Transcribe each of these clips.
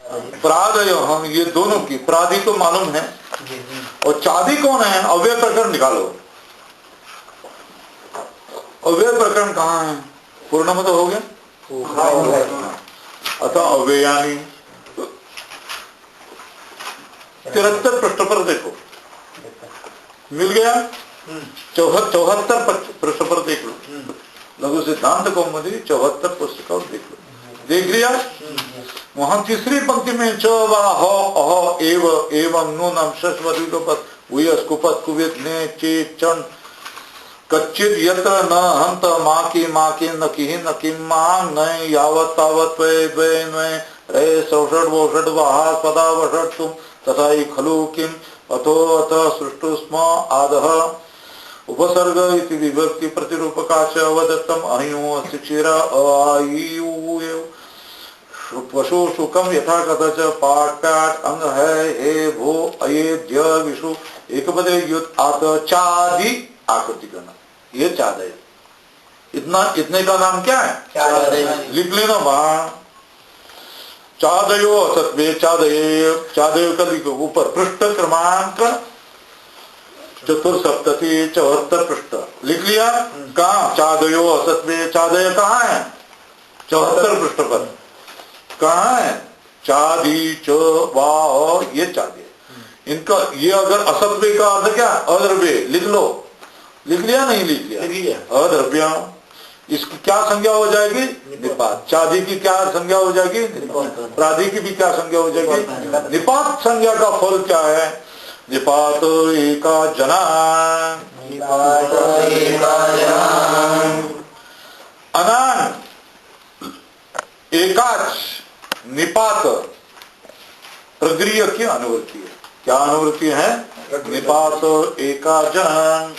प्रादय, हम ये दोनों की, प्रादि तो मालूम है, और चादी कौन है? अव्यय प्रकरण निकालो। अव्यय प्रकरण कहाँ है? पूर्ण मतलब हो गया, अतः अव्ययानी 73 पृष्ठ पर देखो, मिल गया। 74 पृष्ठ पर देख लो, लघु सिद्धांत कौमुदी 74 पुस्तक देख लो, देख लिया। वहां तीसरी पंक्ति में च वा ह अह एव एवं नूनम शस्वदीलोपत उयस्कुपत कुवेत ने चे चन कच्चित यत्र न हंत माँ की न की न किम मां न यावत तावत त्वे द्वे नय रे सौषड वोषड वहा सदा वषड तुम तथा ही खलु किम अथो अथ सृष्टु स्म आदः उपसर्ग इति विभक्ति प्रतिरूपकाच अवदत्तम अहियो शिक्षिरा आयु पशु सुखम यथा कथच पाठ पाठ अंग है हे भो अयेद्य विषु एक पदे युत आत चादि आकृति करना, ये चादय। इतने का नाम क्या है? लिख लेना वहां। चादयो असत्वे चादये, चादयो का लिखो ऊपर, पृष्ठ क्रमांक 74 74 पृष्ठ लिख लिया। कहा? चादयो असत्वे, चादय कहाँ है? 74 पृष्ठ पर कहाँ है? चादी च वा, ये चादी। इनका ये अगर असत्वे का अर्थ क्या? अद्रव्य, लिख लो। लिख लिया? नहीं लिख लिया? अद्रव्य, इसकी क्या संज्ञा हो जाएगी? निपात। चादी की क्या संज्ञा हो जाएगी? प्रादि की भी क्या संज्ञा हो जाएगी? निपात। संज्ञा का फल क्या है? निपात एका जना, अनान एकाच निपात प्रगृह्य की अनुवृत्ति है। क्या अनुवृत्ति है? निपात एका जन,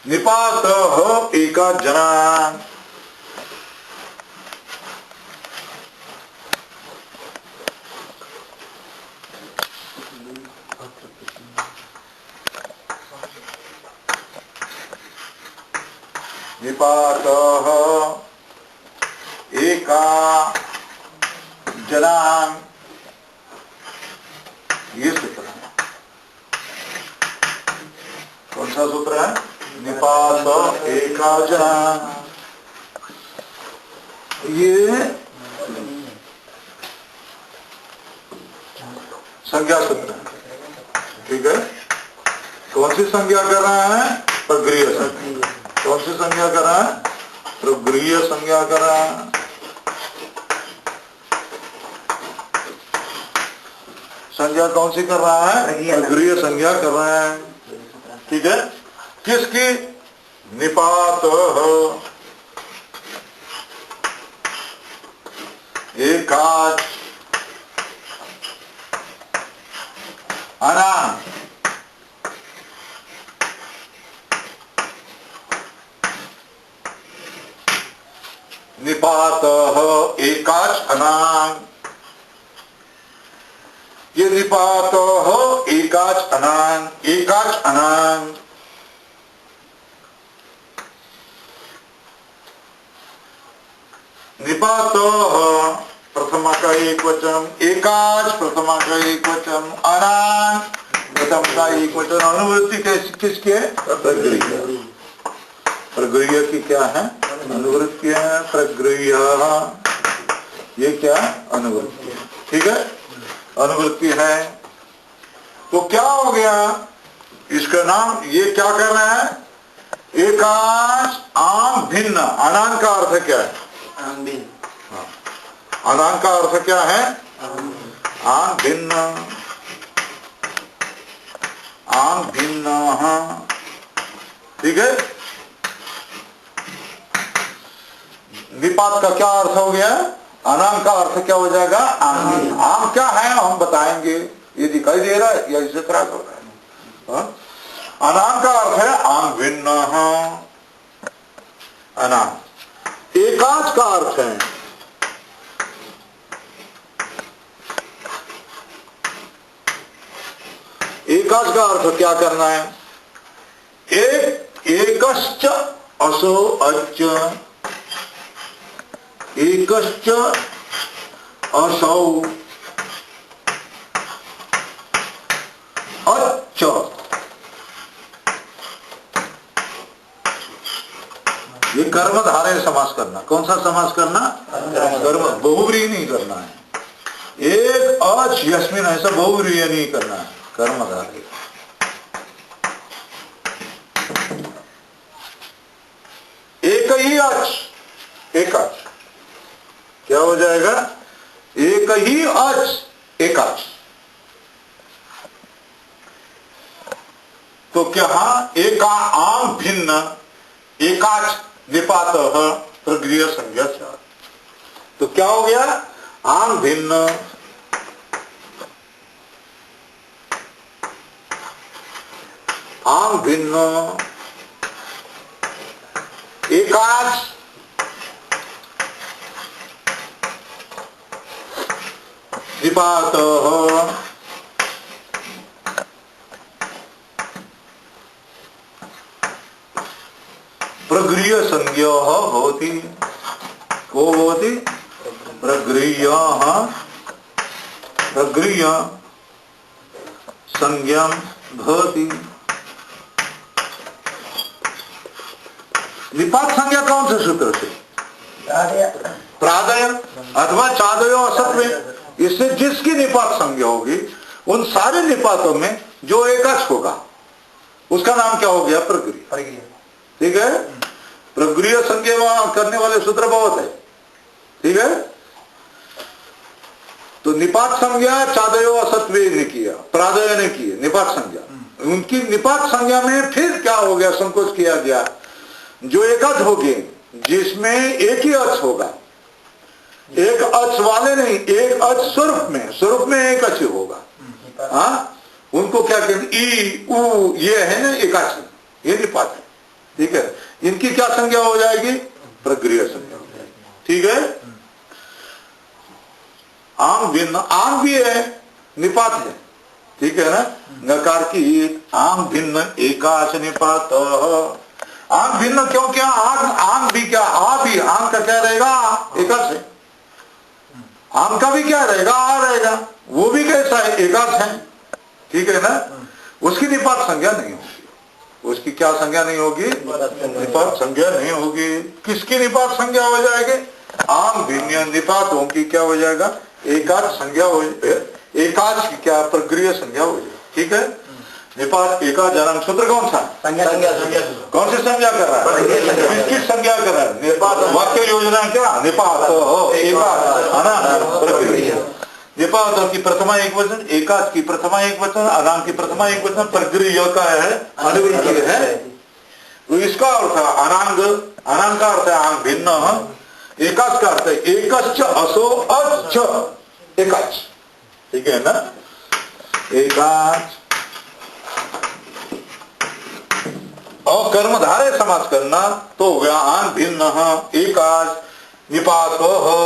निपात हो एका जना। निपात एका जनान, ये सूत्र है। कौन सा सूत्र है? निपात एका जनान, ये संज्ञा सूत्र है। ठीक है? कौन सी संज्ञा कर रहा है? प्रगृह्य संज्ञा। कौन सी संज्ञा कर रहा है? प्रगृह्य संज्ञा कर रहा है। संज्ञा कौन सी कर रहा है? प्रगृह्य संज्ञा कर रहा है। ठीक है? किसकी? निपात एकाच अनान, निपात एकाच अनान, ये निपात हो एकाच अनान, एकाच अनान। निपात प्रथमा का एक वचन, एकाच प्रथमा का एक वचन, अनान प्रथम का एक वचन। अनुवृत्ति किसकी है? प्रगृह्य। प्रगृह्य की क्या है? अनुवृत्ति है। प्रगृह्य, ये क्या? अनुवृत्ति है। ठीक है? अनुवृत्ति है। तो क्या हो गया इसका नाम? ये क्या कर रहा है? एकाच आम भिन्न। अनान का अर्थ क्या है? अनान का अर्थ क्या है? आम भिन्न, आम भिन्न। ठीक है? निपात का क्या अर्थ हो गया? अनाम का अर्थ क्या हो जाएगा? आम। आम क्या है हम बताएंगे। ये दिखाई दे रहा है या इसे तरह हो रहा है? अनाम का अर्थ है आम भिन्न। अनाम। एकाच का अर्थ है एकाच का अर्थ क्या करना है? एकश्च असो अच्च, एकश्च असौ अच्छ। ये कर्मधारय समास करना। कौन सा समास करना? कर्म, बहुव्रीहि नहीं करना है। एक अच यस्मिन ऐसा बहुव्रीहि नहीं करना है, कर्मधारय। एक ही अच, एक अच क्या हो जाएगा? एक ही अच, एक अच। तो क्या एका आम भिन्न एकाच निपात प्रगृह संज्ञा। तो क्या हो गया? आम भिन्न आम भिन्न एकाच निपात प्रगृह्य संज्ञा भवति। को भवति? प्रगृह्य प्रगृह्य संज्ञा भवति। निपात संज्ञा कौन से सूत्र से? प्रादय अथवा चादयो असत्व। इससे जिसकी निपात संज्ञा होगी उन सारे निपातों में जो एकच होगा उसका नाम क्या हो गया? प्रगृह्य। ठीक है? प्रगृह्य संज्ञा करने वाले सूत्र बहुत है। ठीक है? तो निपात संज्ञा चादयो असत्वे ने किया, प्रादय ने की निपात संज्ञा। उनकी निपात संज्ञा में फिर क्या हो गया? संकोच किया गया। जो एकच होगी जिसमें एक ही अच होगा, एक अच वाले नहीं, एक अच स्वरूप में एक अच होगा। हाँ, उनको क्या कहते? ई उ ये है ना एकाच, ये निपात है। ठीक है? इनकी क्या संज्ञा हो जाएगी? प्रगृह्य संज्ञा हो जाएगी। ठीक है? आम भिन्न, आम भी है, निपात है। ठीक है ना? नकार की आम भिन्न एकाच निपात। आम भिन्न क्यों? क्या आम भी क्या? आ भी आम का क्या रहेगा? एकाच है। आम का भी क्या रहेगा? आ रहेगा। वो भी कैसा है? एकाच है। ठीक है ना? उसकी निपात संज्ञा नहीं होगी। उसकी क्या संज्ञा नहीं होगी? निपात संज्ञा नहीं होगी। किसकी निपात संज्ञा हो जाएगी? आम भिन्न निपातों की क्या हो जाएगा? एकाच संज्ञा हो, एकाच की क्या? प्रगृह्य संज्ञा हो जाएगी। ठीक है? निपात एकाच जनन सूत्र कौन सा? संज्ञा। कौन सी संज्ञा कर रहा है? किसकी संज्ञा कर रहा है? निपात। वाक्य योजना क्या? निपात एकाच है ना, प्रगृह्य। निपात की प्रथमा एक वचन, एकाच की प्रथमा एक वचन, अनांग की प्रथमा एक वचन, प्रगृह्य का है अनुवृत्ति है। तो इसका अर्थ है अनांग, अनांग का अर्थ है आंग भिन्न, एकाच का अर्थ है एकच्च असो अच्छ, एकाच। ठीक है ना? एकाच और कर्मधारय समास करना तो हो गया आंग भिन्न एकाच निपात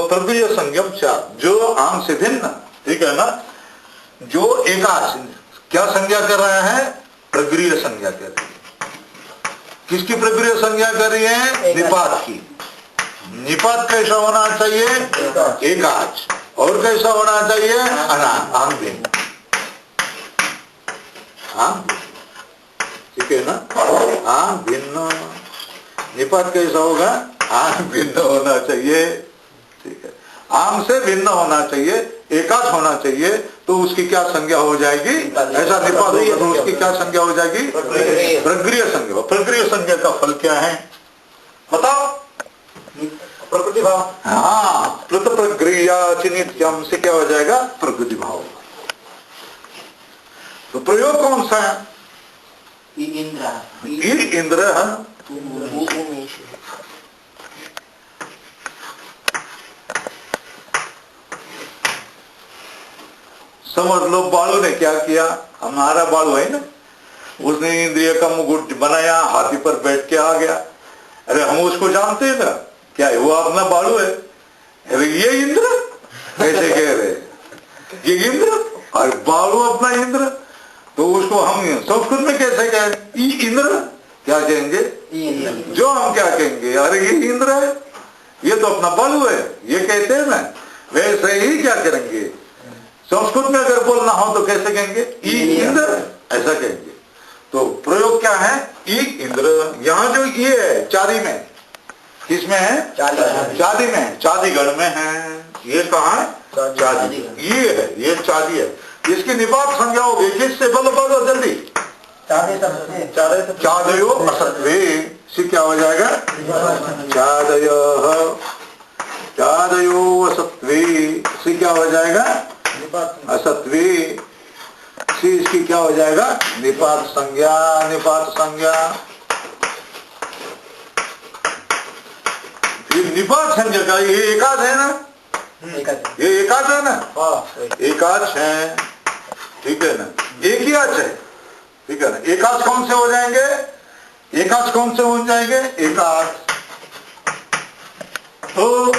प्रगृह्य संज्ञम चार। जो आंग से भिन्न, ठीक है ना, जो एकाच क्या संज्ञा कर रहा है? प्रगृह्य संज्ञा कर रही है। किसकी प्रगृह्य संज्ञा कर रही है? निपात की। निपात कैसा होना चाहिए? एकाच। और कैसा होना चाहिए? अनांग, आंग भिन्न। ठीक है ना? आंग भिन्न निपात कैसा होगा? आंग भिन्न होना चाहिए। ठीक है? आंग से भिन्न होना चाहिए, एकाच होना चाहिए। तो उसकी क्या संज्ञा हो जाएगी? ऐसा निपात होगा तो उसकी क्या संज्ञा हो जाएगी? प्रगृह्य संज्ञा। प्रगृह्य संज्ञा का फल क्या है बताओ? प्रकृति भाव। हाँ, प्रत प्रगृह्य नित्यम से क्या हो जाएगा? प्रकृति भाव। तो प्रयोग कौन सा है? इंद्र है। समझ लो बालू ने क्या किया? हमारा बालू है ना, उसने इंद्रिय का मुकुट बनाया, हाथी पर बैठ के आ गया। अरे हम उसको जानते हैं ना, क्या है वो अपना बालू है। अरे ये इंद्र कैसे कह रहे? ये इंद्र और बालू अपना इंद्र। तो उसको हम संस्कृत में कैसे कहें? इंद्र क्या कहेंगे? जो हम क्या कहेंगे? अरे ये इंद्र है, ये तो अपना बालू है, ये कहते हैं ना। वैसे ही क्या करेंगे, संस्कृत में अगर बोलना हो तो कैसे कहेंगे, ई इंद्र, ऐसा कहेंगे। तो प्रयोग क्या है, ई इंद्र। यहाँ जो ये है चादी में, किसमें है, चादी में, चादीगढ़ में है। ये कहाँ है, चादी, ये है, ये चादी है। इसकी निपात संज्ञा होगी किससे, बोलो जल्दी, चादयो असत्वे से क्या हो जाएगा, चादयो असत्वे से क्या हो जाएगा, असत्वे से इसकी क्या हो जाएगा, निपात संज्ञा, निपात संज्ञा। ये निपात संज्ञा का ये एकाच है ना, ये एकाच है ना, एकाच है, ठीक है ना, एक ही आच है, ठीक है ना। एकाच कौन से हो जाएंगे, एकाच कौन से हो जाएंगे, एकाच तो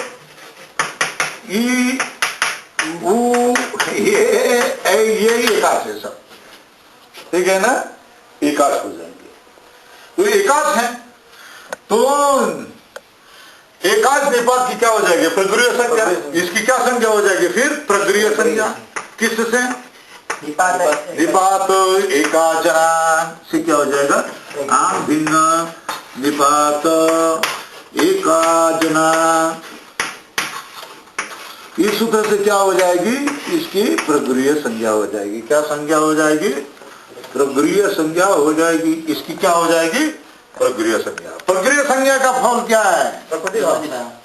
ई ऊ ये एकाच है सब, ठीक है ना, एकाच हो जाएंगे। तो एकाच है तो एकाच निपात की क्या हो जाएगी, प्रगृह्य संज्ञा। इसकी क्या संज्ञा हो जाएगी फिर, प्रगृह्य संज्ञा। किससे, निपात एकाचना से क्या हो जाएगा, आम भिन्न निपात एकाजना। इस सूत्र से क्या हो जाएगी, इसकी प्रगृह्य संज्ञा हो जाएगी। क्या संज्ञा हो जाएगी, प्रगृह्य संज्ञा हो जाएगी। इसकी क्या हो जाएगी, प्रगृह्य संज्ञा। प्रगृह्य संज्ञा का फल क्या है,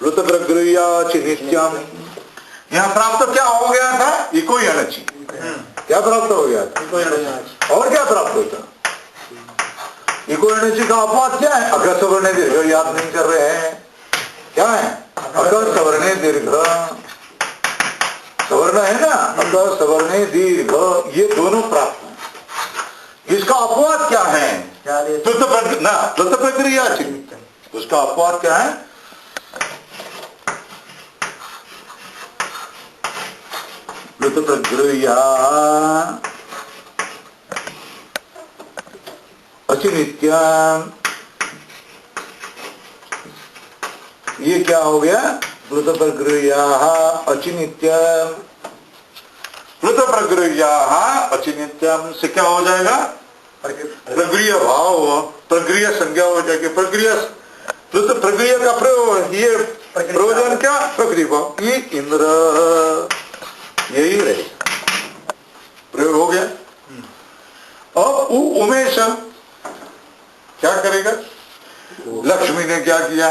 ऋत प्रगृह्य नित्यम। यहाँ प्राप्त क्या हो गया था, इको यणचि, क्या प्राप्त हो गया था, और क्या प्राप्त होता, इको यणचि का अपवाद क्या है, अगर सवर्ण दीर्घ, याद नहीं कर रहे हैं, क्या है, अगर सवर्ण दीर्घ, सवर्ण है ना, अगर सवर्ण दीर्घ, ये दोनों प्राप्त है। इसका अपवाद क्या है, ऋत प्रक्रिया, उसका अपवाद क्या है, ऋत प्रक्रिया अचिनित्यम। ये क्या हो गया, ऋत प्रक्रिया अचिनित्यम, ऋत प्रक्रिया अचिनित्यम से क्या हो जाएगा, प्रक्रिया भाव, प्रक्रिया संज्ञा हो जाएगी। प्रक्रिया ऋत प्रक्रिया का प्रयोग, ये प्रयोजन क्या, प्रकृति भाव, ये इंद्र, यही रहेगा, प्रयोग हो गया। अब उमेश क्या करेगा, लक्ष्मी ने क्या किया,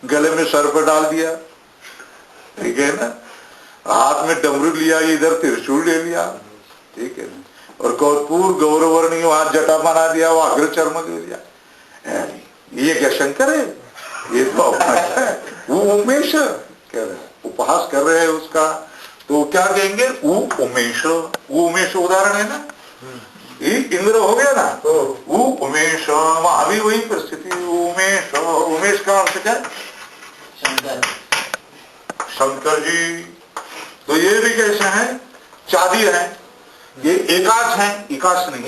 गले में सर्प डाल दिया, ठीक है ना, हाथ में डमरू लिया, इधर त्रिशूल ले लिया, ठीक है ना, और कौरपूर गौरवर्णी हाथ जटा बना दिया, वो अग्र चर्म दे दिया। ये क्या शंकर है, ये तो वो उमेश कह रहे, उपहास कर रहे हैं उसका, तो क्या कहेंगे, उमेश। वो उमेश उदाहरण है ना, इंद्र हो गया ना, वो उमेश, वहां भी वही परिस्थिति, उमेश। उमेश का अर्थ क्या है, शंकर जी। तो ये भी कैसे है, चादी है, ये एकाच है, एकाच नहीं,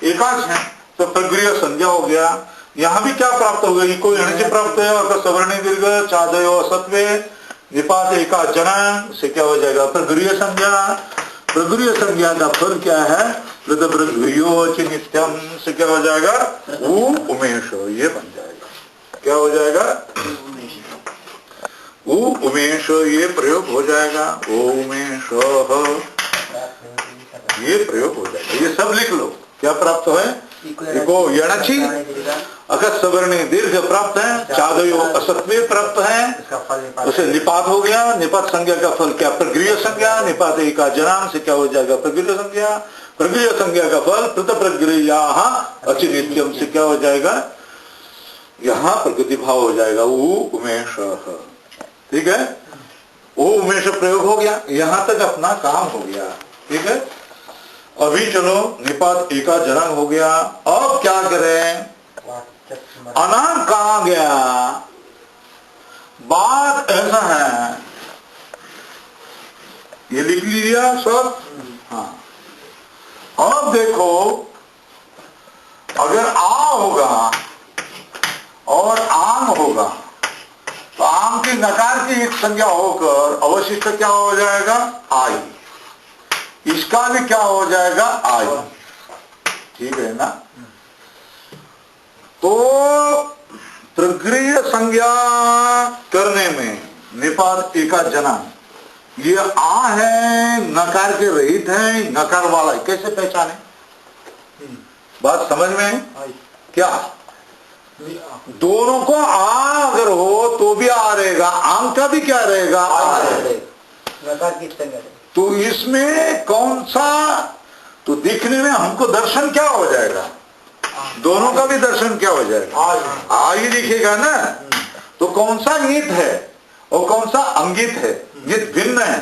एकाच है, तो प्रगृह्य संज्ञा हो गया। यहाँ भी क्या प्राप्त हो गई, कोई अणिच प्राप्त है, अगर सवर्ण दीर्घ, चादयो असत्वे निपात एकाच जना से क्या हो जाएगा, प्रगृह्य संज्ञा। प्रगृह्य संज्ञा का फल क्या है, ऋत प्रगृह्यो नित्यम से क्या हो जाएगा, उमेश, ये बन जाएगा, क्या हो जाएगा, उमेश, ये प्रयोग हो जाएगा, उमेश, ये प्रयोग हो जाएगा। ये सब लिख लो, क्या प्राप्त है, इको यणचि अगर सवर्ण दीर्घ प्राप्त है, चादयो असत्वे प्राप्त है, उसे निपात हो गया। निपात संज्ञा का फल क्या, प्रगृह्य संज्ञा। निपात का जनाम से क्या हो जाएगा, प्रगृह्य संज्ञा। प्रगृह्य संज्ञा का फल कृत प्रगृह्या अचिनित्यम से क्या हो जाएगा, यहाँ प्रकृति भाव हो जाएगा, उमेश, ठीक है, वो उमेश प्रयोग हो गया। यहां तक अपना काम हो गया, ठीक है। अभी चलो निपात एका जनांग हो गया, अब क्या करें, अनांग कहां गया, बात ऐसा है, ये लिख लिया सब, हाँ। अब देखो, अगर आ होगा और आंग होगा, तो आ आम की नकार की एक संज्ञा होकर अवशिष्ट क्या हो जाएगा? आई। इसका भी क्या हो जाएगा? आई। ठीक है ना? तो प्रक्रिया संज्ञा करने में निपात एका जना, ये आ है नकार के रहित है, नकार वाला है, कैसे पहचाने? बात समझ में है क्या? दोनों को आ अगर हो तो भी आ रहेगा, आम का भी क्या रहेगा? आ रहेगा। नकार की संज्ञा। तो इसमें कौन सा, तो दिखने में हमको दर्शन क्या हो जाएगा? दोनों का भी दर्शन क्या हो जाएगा? आ ही दिखेगा ना। तो कौन सा नित है और कौन सा अंगित है? नित भिन्न है।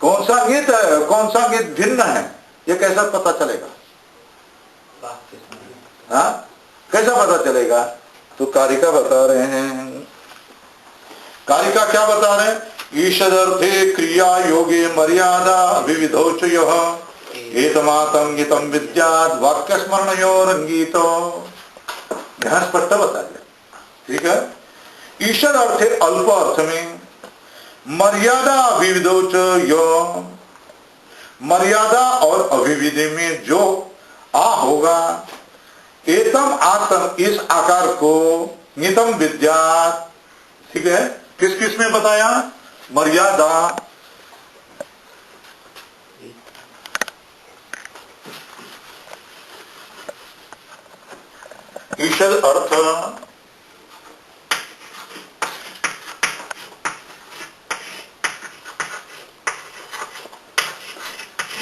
कौन सा नित है कौन सा नित भिन्न है, ये कैसा पता चलेगा? हाँ, कैसा पता चलेगा? तो कारिका बता रहे हैं। कारिका क्या बता रहे हैं? ईषदर्थे क्रिया योगे मर्यादा विविधोच यः एतमातं गीतम विद्यात् वाक्य स्मरणयोरंगीतो। यहां स्पष्ट बता दिया। ठीक है। ईषद अर्थे अल्प अर्थ में, मर्यादा विविधोच यो, मर्यादा और अभिविधि में जो आ होगा, एतम आतम इस आकार को, नितम विद्यात्। ठीक है। किस किस में बताया? मर्यादा, ईषद अर्थ,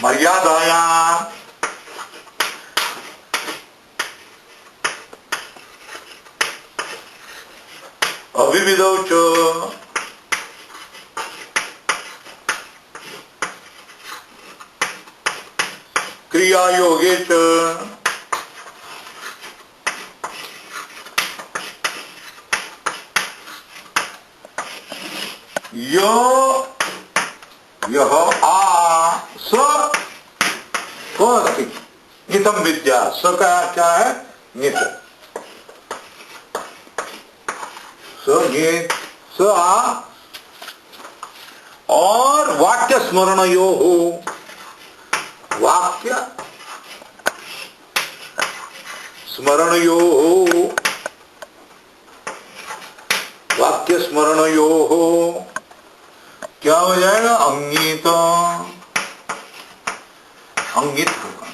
मर्यादाया, अविविधौ च, क्रिया योगे च, यह आ स कौन सी नितम विद्या, स का क्या है? नित। स नित, स आ, और वाक्य स्मरण यो हो, वाक्य स्मरण यो हो, वाक्य स्मरण यो हो, क्या हो जाएगा? अंगित, अंगित होगा।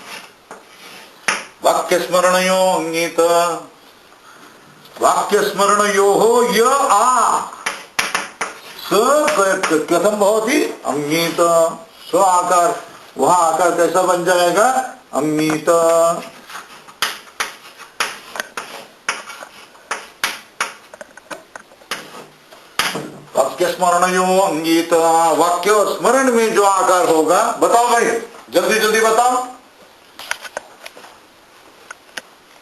वाक्य स्मरण यो अंगित, वाक्य स्मरण यो हो य आ, स कथम भवति? अंगित। स आकार, वहां आकार कैसा बन जाएगा? अंगित। वाक्य स्मरण यो अंगित, वाक्य और स्मरण में जो आकार होगा, बताओ भाई, जल्दी जल्दी बताओ।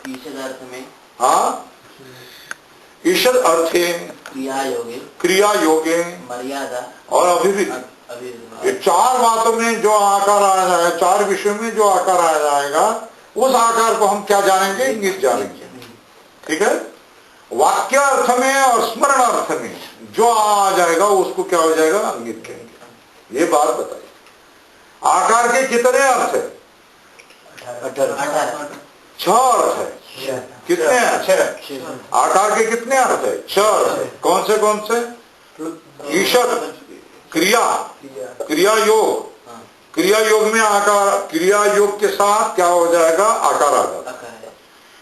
ईषद अर्थ में, हाँ, ईषद अर्थे क्रिया योगे, क्रिया योगे, मर्यादा और अभिविधि, ये चार बातों में जो आकार आ जाएगा, चार विषयों में जो आकार आ जाएगा, उस आकार को हम क्या जानेंगे? इंगित जानेंगे। ठीक है। वाक्य अर्थ में और स्मरण अर्थ में जो आ जाएगा उसको क्या हो जाएगा? अंगित कहेंगे। ये बात बताइए। आकार के कितने अर्थ है? 6 अर्थ है। कितने हैं? 6। आकार के कितने अर्थ है? 6 अर्थ है। कौन से? ईषद, क्रिया, क्रिया योग, क्रिया योग में आकार, क्रिया योग के साथ क्या हो जाएगा? आकार आ जाता है।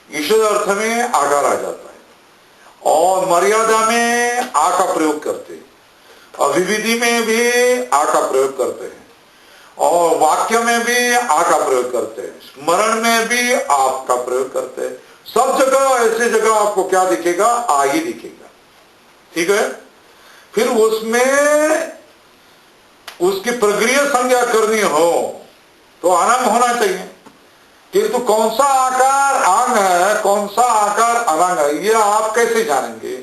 ईषद अर्थ में आकार आ जाता है, और मर्यादा में आ का प्रयोग करते हैं, अभिविधि में भी आ का प्रयोग करते हैं, और वाक्य में भी आ का प्रयोग करते हैं, स्मरण में भी आप का प्रयोग करते हैं। सब जगह, ऐसी जगह आपको क्या दिखेगा? आ ही दिखेगा। ठीक है। फिर उसमें उसकी प्रक्रिया संज्ञा करनी हो तो अनंग होना चाहिए, किंतु कौन सा आकार अंग है, कौन सा आकार अनंग है, ये आप कैसे जानेंगे?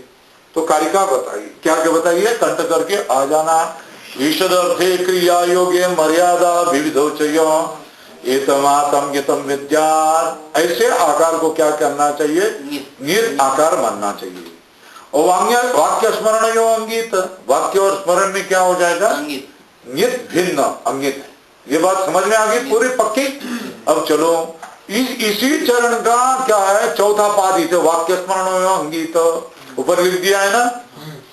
तो कारिका बताइए। क्या क्या बताइए? कंठ करके आ जाना। ईषद अर्थे क्रिया योगे मर्यादा विविधो च एतमातं गीतम विद्यात्। ऐसे आकार को क्या करना चाहिए? नियत आकार मानना चाहिए। और वाक्य स्मरण यो अंगित, वाक्य और स्मरण में क्या हो जाएगा? अंगित। नित भिन्न अंगित। ये बात समझ में आ गई पूरी पक्की? अब चलो इसी चरण का क्या है, चौथा पाद ही वाक्य स्मरण यो अंगित ऊपर लिख दिया है ना,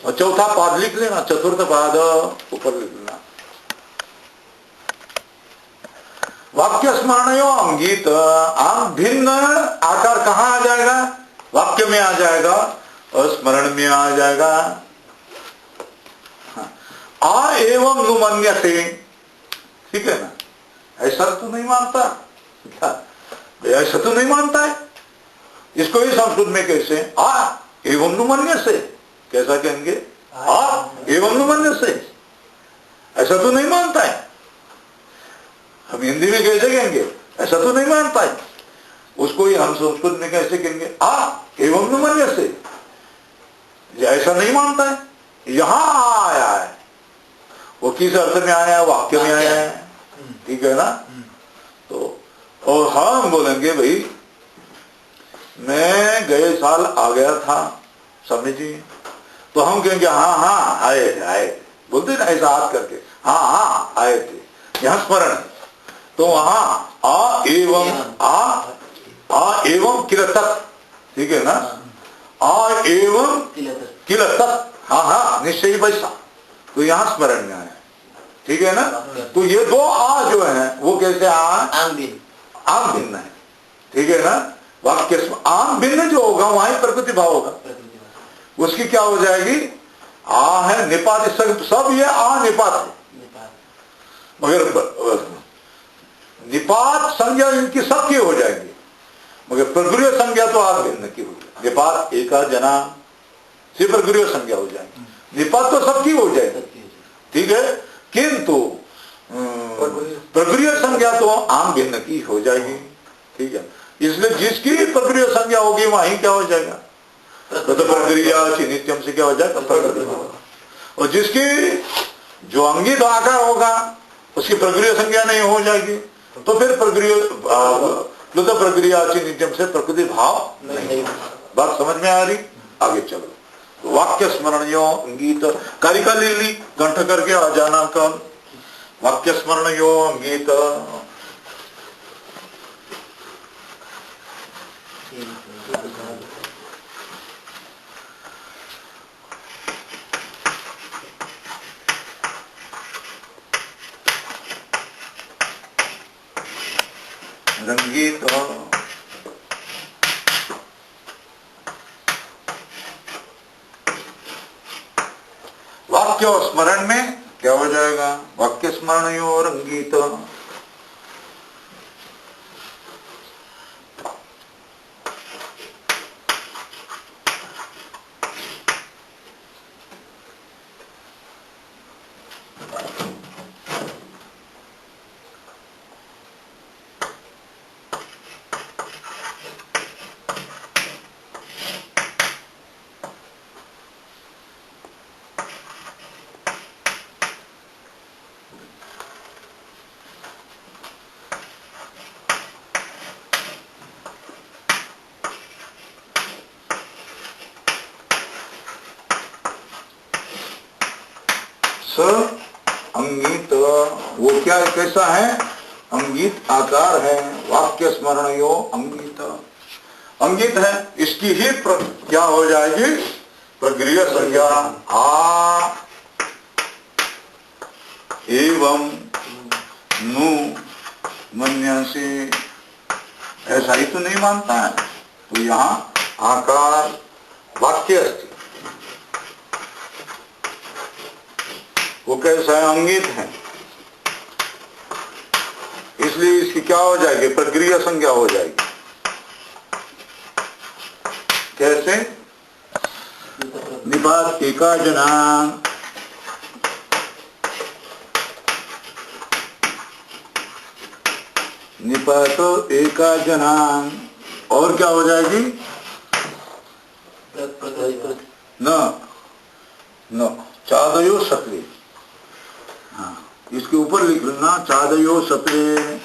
और चौथा पाद लिख लेना, चतुर्थ पाद ऊपर लिख लेना। वाक्य स्मरण यो अंगित, आम भिन्न आकार कहां आ जाएगा? वाक्य में आ जाएगा और स्मरण में आ जाएगा। आ एवं नुमन्य से, ठीक है ना? ऐसा तो नहीं मानता क्या? ऐसा तो नहीं मानता है। इसको ही संस्कृत में कैसे? आ एवं नुमन्य से, कैसा कहेंगे? आ एवं नुमन्य से, ऐसा तो नहीं मानता है। हम हिंदी में कैसे कहेंगे? ऐसा तो नहीं मानता है। उसको ही हम संस्कृत में कैसे कहेंगे? आ एवं नुमन्य से, ऐसा नहीं मानता है। यहां आया है, वो किस अर्थ में आया है? वाक्य में आया है, ठीक है ना? तो और हम बोलेंगे भाई मैं गए साल आ गया था स्वामी जी, तो हम कहेंगे हाँ हाँ आए आए, बोलते ना ऐसा हाथ करके, हाँ हाँ आए थे। यहां स्मरण है, तो वहां आ एवं किल तक, ठीक है ना? आ एवं किल तक, हाँ हाँ निश्चय वैसा, तो यहां स्मरण में आया, ठीक है ना? तो ये दो आ जो है वो कैसे आम भिन्न है, ठीक है ना? वाक्य आम भिन्न जो होगा वहां प्रकृति भाव होगा, उसकी क्या हो जाएगी? आ है निपात, सब ये आ निपात है, मगर निपात संज्ञा इनकी सबकी हो जाएगी, मगर प्रगृह संज्ञा तो आग भिन्न की होगी। निपात एका जना से प्रगृह संज्ञा हो जाएगी, निपात तो सबकी हो जाएगी, ठीक है? किंतु प्रगृह संज्ञा तो आम भिन्न की हो जाएगी, ठीक है? इसलिए जिसकी प्रगृह संज्ञा होगी वहीं क्या हो जाएगा? तो प्रक्रिया नित्यम से क्या हो जाएगा? प्रकृति। और जिसकी जो अंगित आकार होगा उसकी प्रक्रिया संज्ञा नहीं हो जाएगी, तो फिर प्रक्रिया प्रक्रिया नित्यम से प्रकृति भाव नहीं। बात समझ में आ रही? आगे चलो। वाक्य स्मरण यो अंगित, कारिका ले ली, कंठ करके आ जाना कल। वाक्य स्मरण यो अंगित, रंगीत, वाक्य और स्मरण में क्या हो जाएगा? वाक्य स्मरण और रंगीत। अंगित वो क्या कैसा है? अंगित आकार है। वाक्य स्मरण यो अंगित, अंगित है, इसकी ही क्या हो जाएगी? प्रगृह संज्ञा। आ एवं नु मन्य से, ऐसा ही तो नहीं मानता है। तो यहां आकार वाक्य अस्ति, वो कैसा है? अंगित है, इसलिए इसकी क्या हो जाएगी? प्रक्रिया संज्ञा हो जाएगी। कैसे? निपात एका जना, निपात एका जना, और क्या हो जाएगी? न चादयो सत्रे, हाँ इसके ऊपर लिख लेना, चादयो सत्रे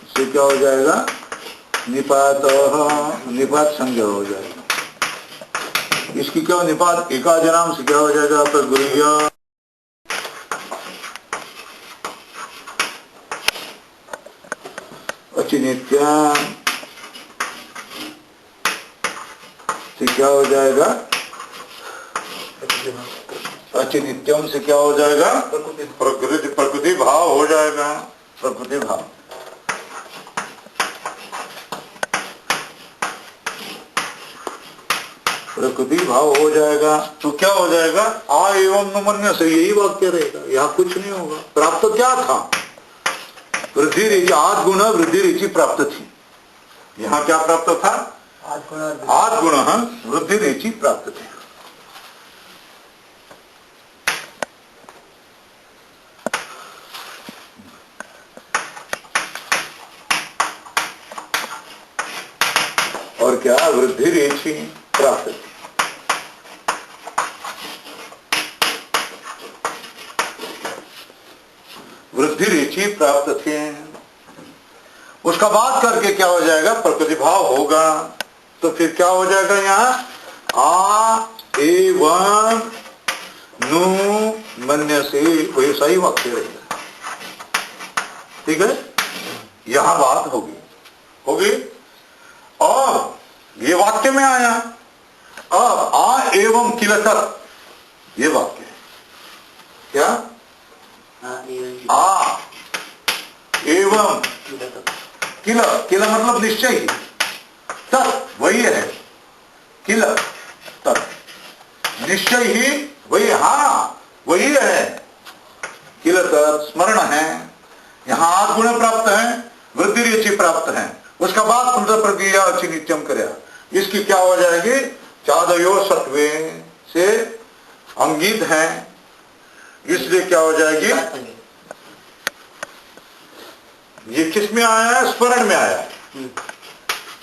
से क्या हो जाएगा? निपात, निपात संज्ञा हो जाएगा। इसकी क्या निपात एकाजनाम से क्या हो जाएगा? प्रगुह्य अचिनित्या से क्या हो जाएगा? अचिनित्यम से क्या हो जाएगा? प्रकृति भाव हो जाएगा। प्रकृति भाव प्रकृति भाव हो जाएगा तो क्या हो जाएगा? आ एवं नुमन्य से, यही वाक्य रहेगा, यहाँ कुछ नहीं होगा। प्राप्त क्या था? वृद्धि रुचि, आद गुण वृद्धि रुचि प्राप्त थी। यहाँ क्या प्राप्त था? आद गुण वृद्धि रुचि प्राप्त थी। और क्या? वृद्धि रुचि प्राप्त थी। वृद्धि रुचि प्राप्त थे। उसका बात करके क्या हो जाएगा? प्रकृति भाव होगा। तो फिर क्या हो जाएगा? यहाँ आ एवं नु मन्य से, वैसा ही वाक्य रहेगा। ठीक है, यहां बात होगी। और ये वाक्य में आया। अब आ एवं किल तत्, ये वाक्य है क्या? आ एवं किल, किल मतलब निश्चय ही, तत् वही है, किल तत् निश्चय ही वही, हाँ वही है। किल तत् स्मरण है। यहां आद गुण प्राप्त है, वृद्धि रुचि प्राप्त है। उसका बाद पुनः प्रक्रिया अचिनित्यम कर्या, इसकी क्या हो जाएगी? चादयो सत्वे से अंगित है, इसलिए क्या हो जाएगी? ये किस में आया है? स्मरण में आया है।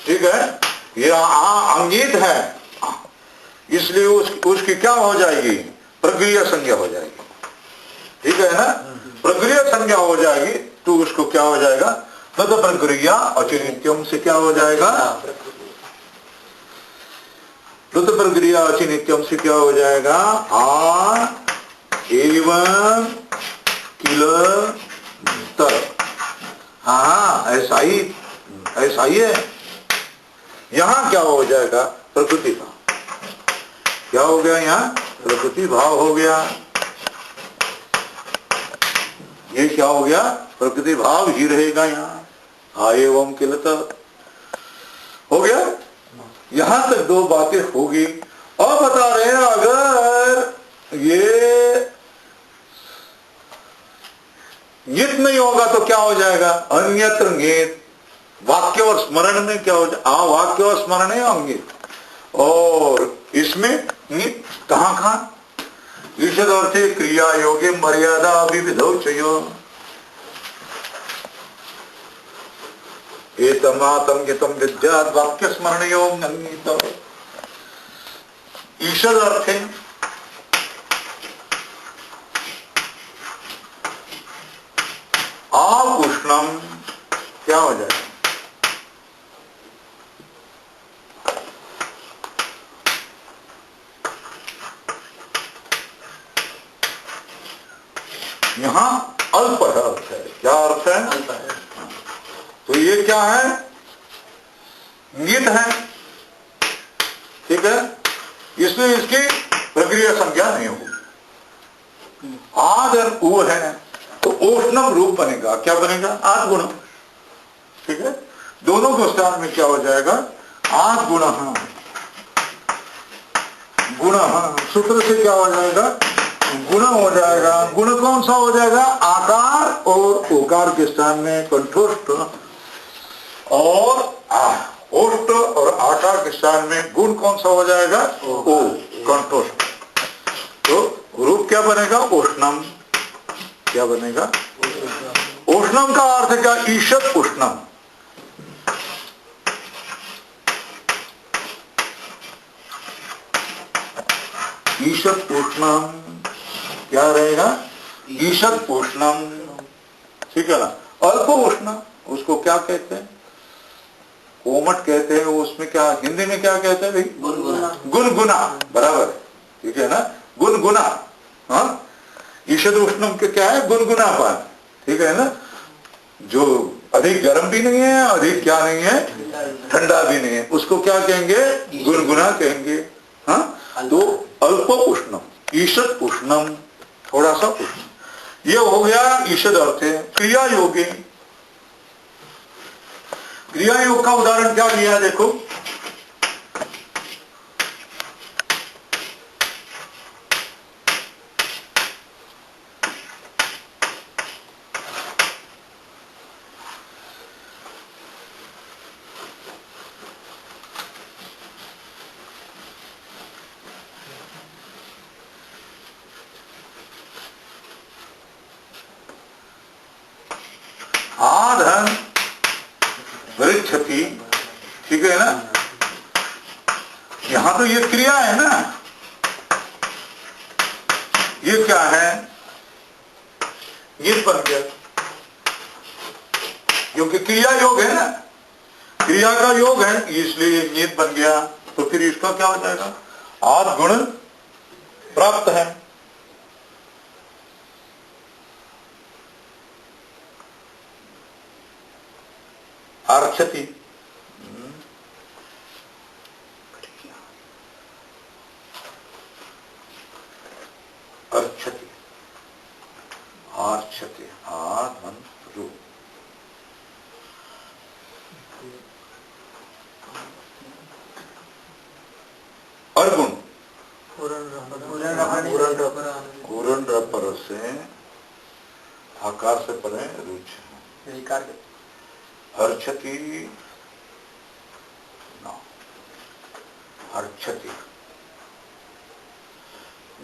ठीक है, ये अंगित है, इसलिए उसकी क्या हो जाएगी? प्रक्रिया संज्ञा हो जाएगी। ठीक है ना? प्रक्रिया संज्ञा हो जाएगी तो उसको क्या हो जाएगा? तद प्रक्रिया अचिनित्यम से क्या हो जाएगा? तद प्रक्रिया अचिनित्यम से क्या हो जाएगा? आ एवं किल तत्, हाँ ऐसा ही है। यहां क्या हो जाएगा? प्रकृति भाव। क्या हो गया? यहाँ प्रकृति भाव हो गया। ये क्या हो गया? प्रकृति भाव ही रहेगा यहाँ। आ एवं किल तत् हो गया। यहां तक दो बातें होगी। और बता रहे हैं अगर ये नित नहीं होगा तो क्या हो जाएगा? अन्यत्र नित। वाक्य और स्मरण में क्या हो जाएगा? वाक्य और स्मरण है अंगित। और इसमें नित कहां? ईषद अर्थे क्रिया योगे मर्यादा विविधौ चयो। एतमातम गितम विद्यात् वाक्य स्मरण योग अंगित। ईषद अर्थे उष्णम क्या हो जाएगा? यहां अल्प है अर्थ है। क्या अर्थ है? अल्प है। तो ये क्या है? नियत है। ठीक है, इसलिए इसकी प्रक्रिया संज्ञा नहीं होगी। आदर वो है तो उष्णम रूप बनेगा। क्या बनेगा? आद गुण। ठीक है, दोनों के स्थान में क्या हो जाएगा? आद गुण। गुण सूत्र से क्या हो जाएगा? गुण हो जाएगा। गुण कौन सा हो जाएगा? आकार और ओकार के स्थान में कंठोष्ठ, और ओष्ठ और आकार के स्थान में गुण कौन सा हो जाएगा? ओ कंठोष्ठ। तो रूप क्या बनेगा? उष्णम। क्या बनेगा? उष्णम का अर्थ क्या? ईषद उष्णम। ईषद उष्णम क्या रहेगा? ईषद उष्णम। ठीक है ना? अल्प उष्ण उसको क्या कहते हैं? कोमट कहते हैं। उसमें क्या हिंदी में क्या कहते हैं भाई? गुनगुना, बराबर, ठीक है ना, गुनगुना। हाँ, ईषद उष्णम के क्या है, गुनगुनापन, ठीक है ना, जो अधिक गर्म भी नहीं है, अधिक क्या नहीं है, ठंडा भी नहीं है, उसको क्या कहेंगे, गुनगुना कहेंगे। हाँ, तो अल्प उष्णम, ईषद उष्णम, थोड़ा सा उष्ण, ये हो गया ईषद अर्थ है। क्रिया योगी, क्रिया योग का उदाहरण क्या लिया, देखो, आधन वृक्षति, ठीक है ना, यहां तो ये क्रिया है ना, ये क्या है, ये बन गया, क्योंकि क्रिया योग है ना, क्रिया का योग है, इसलिए ये बन गया। तो फिर इसका क्या हो जाएगा, आद गुण प्राप्त है। अर्चति, अर्चति, आर्चति, आधन रू, अर्गुण, पूर्ण पर से आकार से परे रुच, अर्चति, अर्चति,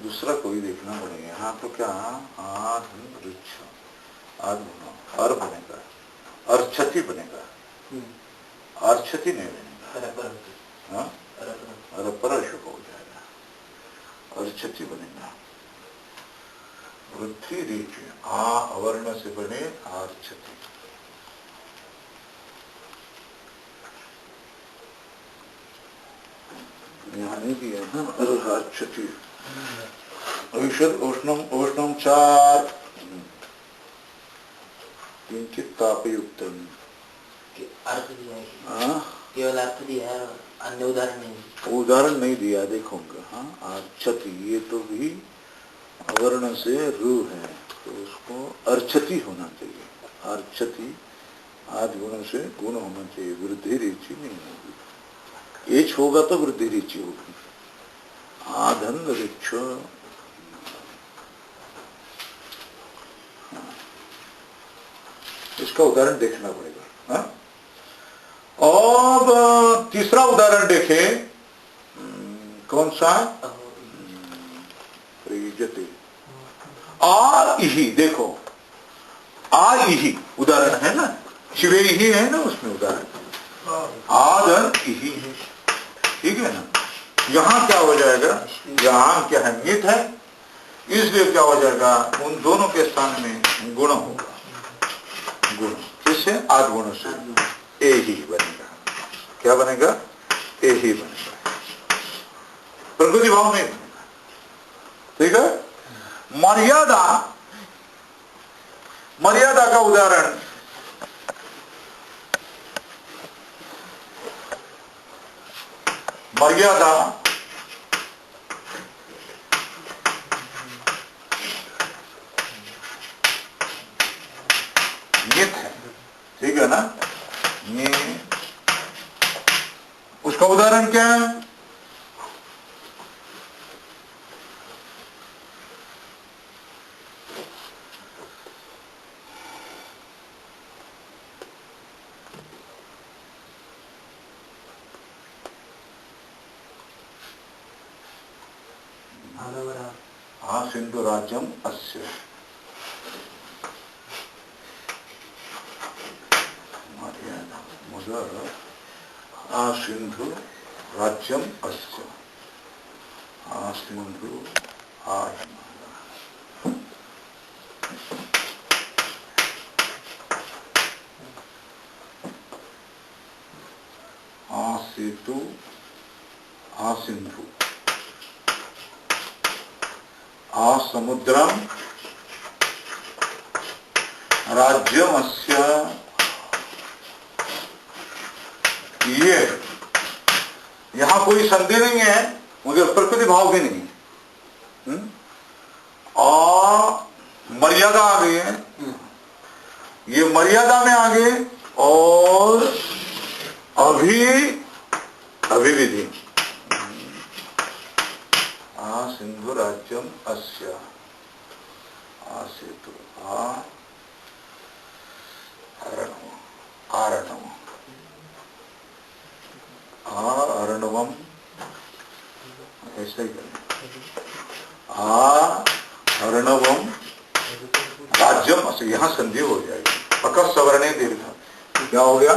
दूसरा कोई देखना पड़ेगा। यहाँ तो क्या, आधन रुच, आधुना, अर बनेगा, अर्चति बनेगा, अर्चति नहीं बनेगा, हाँ, अरे पर शुभ हो जाएगा, अर्चति बनेगा। वृद्धि रीति, आ अवर्ण से बने अर्चति, यहाँ नहीं दिया है, अर्चति, ईषद उष्णम, उष्णम चार, किंचित तापयुक्त, अर्थ दिया है, केवल अर्थ दिया है, अन्य उदाहरण नहीं, उदाहरण नहीं दिया, देखोगे। हाँ, अर्चति, ये तो भी अवर्ण से रू है, तो उसको अर्चति होना चाहिए, अर्चति, आदि गुण से गुण होना चाहिए, वृद्धि रुचि नहीं होगी, एच होगा तो वृद्धि रुचि होगी। आधन वृक्ष, इसका उदाहरण देखना पड़ेगा। हाँ? अब तीसरा उदाहरण देखें, कौन सा, आ इही, देखो, आ इही उदाहरण है ना, शिवे ही है ना उसमें उदाहरण, आदन इही, ठीक है ना। यहां क्या हो जाएगा, यहां क्या है, नित है, इसलिए क्या हो जाएगा, उन दोनों के स्थान में गुण होगा, गुण, किससे, आद गुण से, ए ही बनेगा, क्या बनेगा, ए ही बनेगा, प्रकृति भाव नहीं बनेगा, ठीक है। मर्यादा, मर्यादा का उदाहरण, मर्यादा, नित है, ठीक है ना, ये उसका उदाहरण क्या है, आ सिंधु राज्यम अस्य, मुदर, आ सिंधु राज्यम अस्य, आ सिंधु, आ आ सेतु, आ सिंधु, आ समुद्रम राज्यमस्य, ये यहां कोई संधि नहीं है मगर प्रकृति भाव भी नहीं है। और मर्यादा आ गई है, ये मर्यादा में आ गए और अभिविधि आ सिंधु राज्यम अस्य, आ सेतु, आ आरणव, आरणवम, ऐसे ही करें, आरणवम राज्यम अस्य, यहां संधि हो जाएगी। अक सवर्णे दीर्घ, क्या हो गया?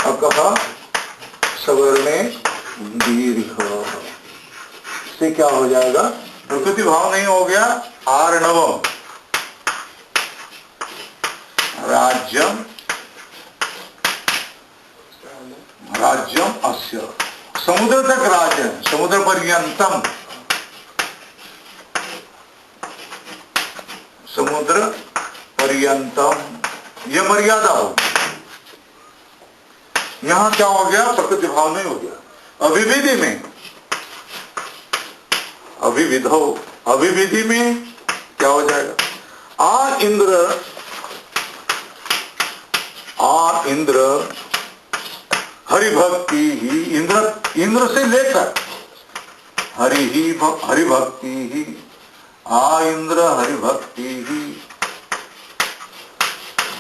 अक सवर्णे दीर्घ से क्या हो जाएगा? प्रकृति भाव नहीं हो गया। आरणवम राज्यम, राज्यम अस्य, समुद्र तक राज्य, समुद्र पर्यंतम, समुद्र पर्यंतम, यह मर्यादा हो। यहां क्या हो गया? प्रकृति भाव नहीं हो गया। अभिविधि में, अभिविधो, अभिविधि में क्या हो जाएगा? आ इंद्र हरिभक्ति ही, इंद्र से लेकर हरिभक्ति ही, आ इंद्र हरिभक्ति ही,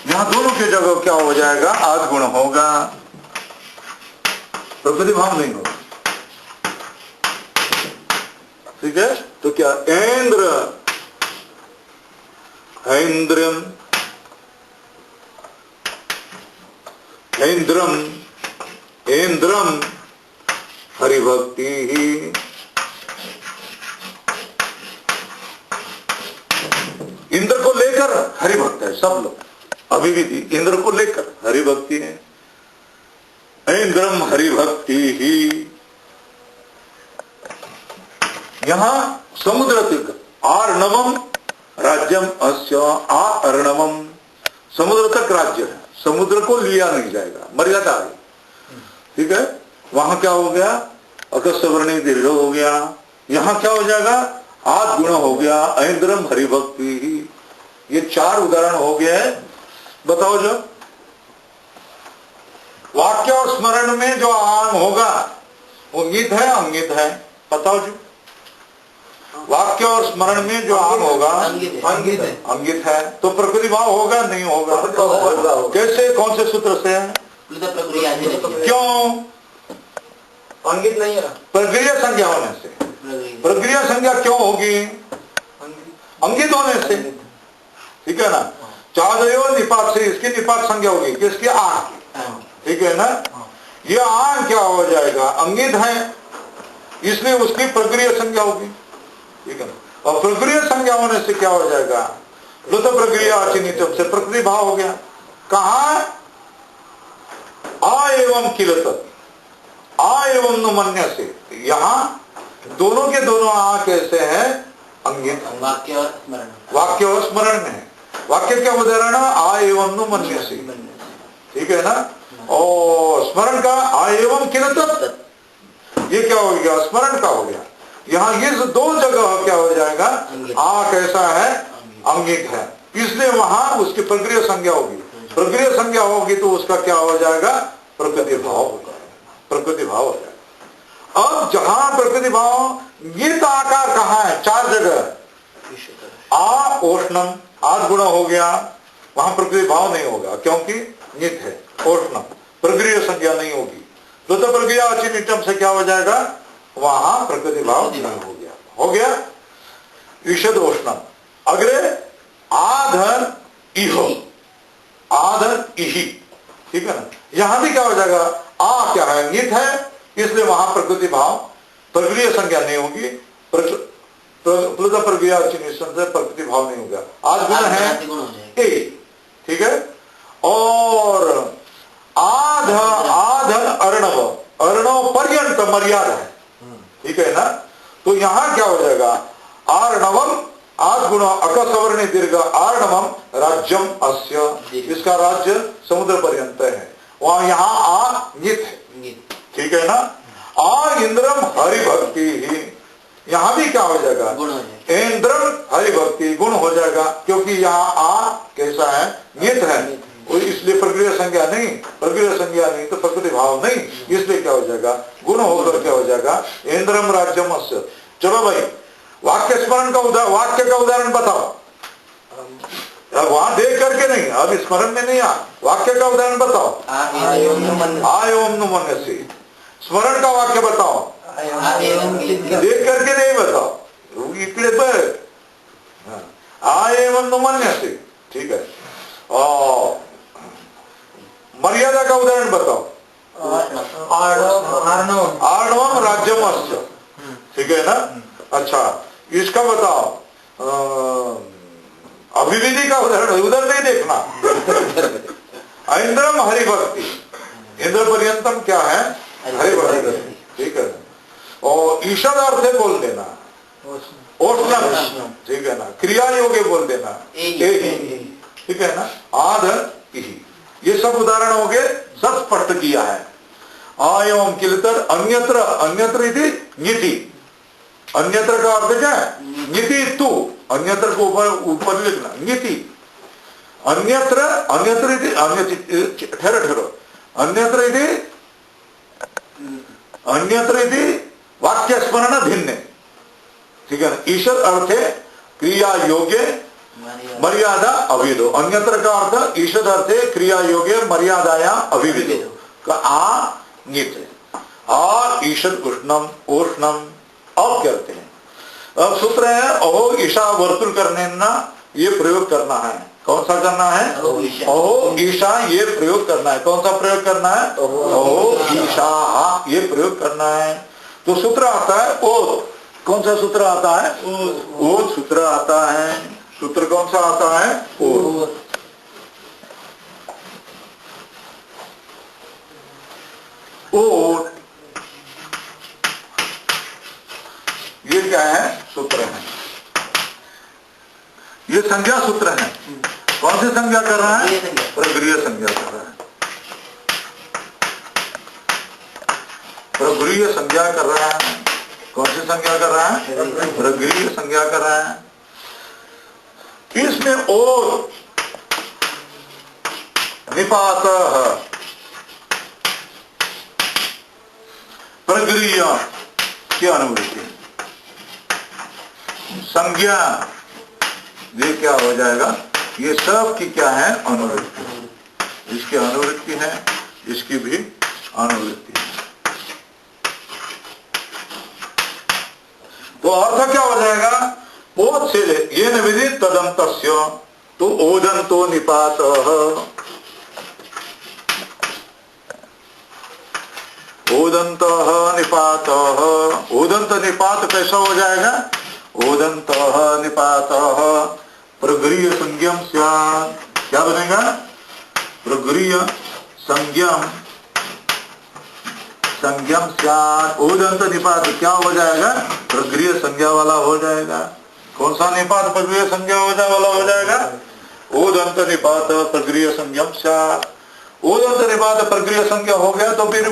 यहां दोनों की जगह क्या हो जाएगा? आद गुण होगा, प्रकृति भाव नहीं होगा। ठीक है, तो क्या? इंद्रम हरिभक्ति ही, इंद्र को लेकर हरिभक्त है सब लोग। अभिविधि इंद्र को लेकर हरिभक्ति है। इंद्रम हरिभक्ति ही, यहां समुद्र तक, आर्णवम राज्यम अस्य, आ अर्णवम, समुद्र तक राज्य है, समुद्र को लिया नहीं जाएगा, मर्यादा है। ठीक है, वहां क्या हो गया? अकस्वर्णी दीर्घ हो गया। यहां क्या हो जाएगा? आद गुण हो गया। ऐन्द्रम हरिभक्ति ही, ये 4 उदाहरण हो गए। बताओ जो वाक्य और स्मरण में जो आम होगा वो गीत है, अंगित है? बताओ जो वाक्य और स्मरण में जो आम होगा अंगित है, तो प्रकृति भाव होगा नहीं होगा? कैसे, कौन से सूत्र से? क्यों अंगित नहीं है? प्रक्रिया संज्ञा होने से। प्रक्रिया संज्ञा क्यों होगी? अंगित होने से। ठीक है ना? चादयो निपात से इसकी निपात संज्ञा होगी, किसकी? आंख की। ठीक है ना? ये आंख क्या हो जाएगा? अंगित है, इसलिए उसकी प्रक्रिया संज्ञा होगी। ठीक है ना? और प्रक्रिया संज्ञा होने से क्या हो जाएगा? लुत प्रक्रिया अचिनितम से प्रकृति भाव हो गया। कहा? आ एवं किलत, आ एवं नुमन्य से, यहां दोनों के दोनों आ कैसे हैं? अंगित। वाक्य और स्मरण, वाक्य और स्मरण में। वाक्य क्या उदाहरण? आ एवं नुमन्य से। ठीक है ना? और स्मरण का आ एवं किलत, ये क्या हो गया? स्मरण का हो गया। यहाँ ये 2 जगह क्या हो जाएगा? आ कैसा है? अंगित है, इसलिए वहां उसकी प्रक्रिया संज्ञा होगी। प्रक्रिया संज्ञा होगी तो उसका क्या हो जाएगा? प्रकृति भाव होगा। प्रकृति भाव हो जाएगा। अब जहां प्रकृति भाव, गीत आकार कहाँ है? 4 जगह। आ ओष्णम, आद गुण हो गया, वहां प्रकृति भाव नहीं होगा क्योंकि नित है। ओष्णम प्रक्रिया संज्ञा नहीं होगी, तो प्रक्रिया अचिनिटम से क्या हो जाएगा? वहां प्रकृति भाव नहीं हो गया। हो गया ईषद ओष्णम। अगले आधर इहो, आधर इही। ठीक है ना? यहां भी क्या हो जाएगा? आ क्या है? नित है, इसलिए वहां प्रकृति भाव, प्रक्रिया संज्ञा नहीं होगी। प्रक्रिया अचिनिटम से प्रकृति भाव नहीं होगा। आज गुण है ए। ठीक है, और आध अर्णव, अर्णव पर्यंत मर्यादा है। ठीक है ना। तो यहां क्या हो जाएगा, आर्णवम आज गुण अकसवर्ण दीर्घ आर्णवम राज्यम अस्य, इसका राज्य समुद्र पर्यंत है। वहां यहाँ आ नित है, ठीक है ना। आ इंद्रम हरि भक्ति ही, यहां भी क्या हो जाएगा, इंद्रम हरि भक्ति गुण हो जाएगा, क्योंकि यहाँ आ कैसा है, नित है, इसलिए प्रक्रिया संज्ञा नहीं, प्रक्रिया संज्ञा नहीं तो प्रकृति भाव नहीं, इसलिए क्या हो जाएगा, गुण होकर क्या हो जाएगा, इंद्रम राज्यम अस्य। चलो भाई वाक्य स्मरण का वाक्य का उदाहरण बताओ, वहां देख करके नहीं, अब स्मरण में नहीं आ, वाक्य का उदाहरण बताओ। आयोम नुमन्यसे, स्मरण का वाक्य बताओ, देख करके नहीं बताओ, इतने पर आएवं नुमन्यसे, ठीक है। और मर्यादा का उदाहरण बताओ, आर्णवम राज्यम अस्य, ठीक है ना। अच्छा इसका बताओ, अभिविधि का उदाहरण, उधर नहीं देखना। इंद्रम हरिभक्ति, इंद्र पर्यंतम क्या है, हरिभक्ति, ठीक है। और ईषद अर्थ बोल देना, ओष्णम, ठीक है ना। क्रिया योगे बोल देना, ठीक है ना। आध इहि, ये सब उदाहरण हो गए, सब स्पष्ट किया है। आयोम किलतर अन्यत्र, अन्यत्र इति नीति, अन्यत्र का अर्थ क्या है, नीति तू, अन्यत्र को ऊपर लिखना, नीति अन्यत्र, अन्यत्र इति, अन्य ठहरो, अन्यत्र इति, अन्यत्र इति वाक्य स्मरण भिन्न, ठीक है ना। ईश्वर अर्थ है क्रिया योग्य मर्यादा अभिदो, अन्यत्र का अर्थ ईश्वर अर्थ है क्रिया योग्य मर्यादाया अभिविदो का आ नित, आ ईश्वर उष्णम उष्णम अब करते हैं। अब सूत्र है अहो ईशा वर्तुल करने ना, ये प्रयोग करना है, कौन सा करना है, अहो ईशा, ये प्रयोग करना है, कौन सा प्रयोग करना है, अहो ईशा, ये प्रयोग करना है। तो सूत्र आता है ओत, कौन सा सूत्र आता है, ओत सूत्र आता है। सूत्र कौन सा आता है, ओत। ओत ये क्या है, सूत्र है, ये संज्ञा सूत्र है। कौन सी संज्ञा कर रहा है, प्रगृह्य संज्ञा कर रहा है, प्रगृह्य संज्ञा कर रहा है। कौन सी संज्ञा कर रहा है, प्रगृह्य संज्ञा कर रहा है। इसमें और निपात प्रगृह्य की अनुवृत्ति, संज्ञा, ये क्या हो जाएगा, ये सब की क्या है, अनुवृत्ति, इसकी अनुवृत्ति है, इसकी भी अनुवृत्ति है। तो अर्थ क्या हो जाएगा, ओद से ये न विधि तदंतस्य, तो ओदंतो निपात, ओदंत निपात, ओदंत निपात कैसा हो जाएगा, ओदंत निपात प्रगृह्य संज्ञम स्यात्, क्या बनेगा, प्रगृह्य संज्ञम, संज्ञम स्यात्, ओदंत निपात क्या हो जाएगा, प्रगृह्य संज्ञा वाला हो जाएगा। कौन सा निपात प्रगृह्य संज्ञा वाला हो जाएगा, ओदंत निपात प्रगृह्य संज्ञम स्यात्। ओदंत निपात प्रगृह्य संज्ञा हो गया तो फिर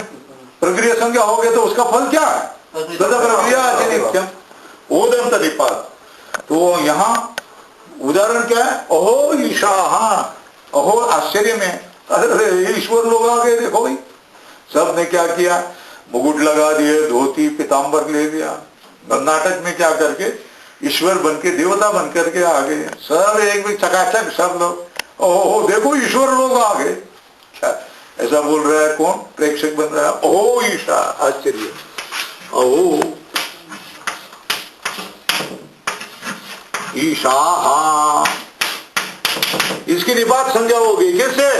प्रगृह्य संज्ञा हो गया तो उसका फल क्या है, प्रगृह्य नित्यम, ओदंत निपात। तो यहाँ उदाहरण क्या है, अहो ईशा, अहो आश्चर्य में, अरे ईश्वर लोग आ गए, देखो भाई सब ने क्या किया, मुकुट लगा दिए, धोती पीताम्बर ले लिया, नाटक में क्या करके ईश्वर बन के, देवता बन करके आ गए सब, एक भी चकाचक सब लोग, ओहो देखो ईश्वर लोग आ गए, क्या ऐसा बोल रहा है, कौन प्रेक्षक बन रहा है, ओहो ईशा, आश्चर्य, ओहो ईशा, इसकी निपात संज्ञा होगी किससे,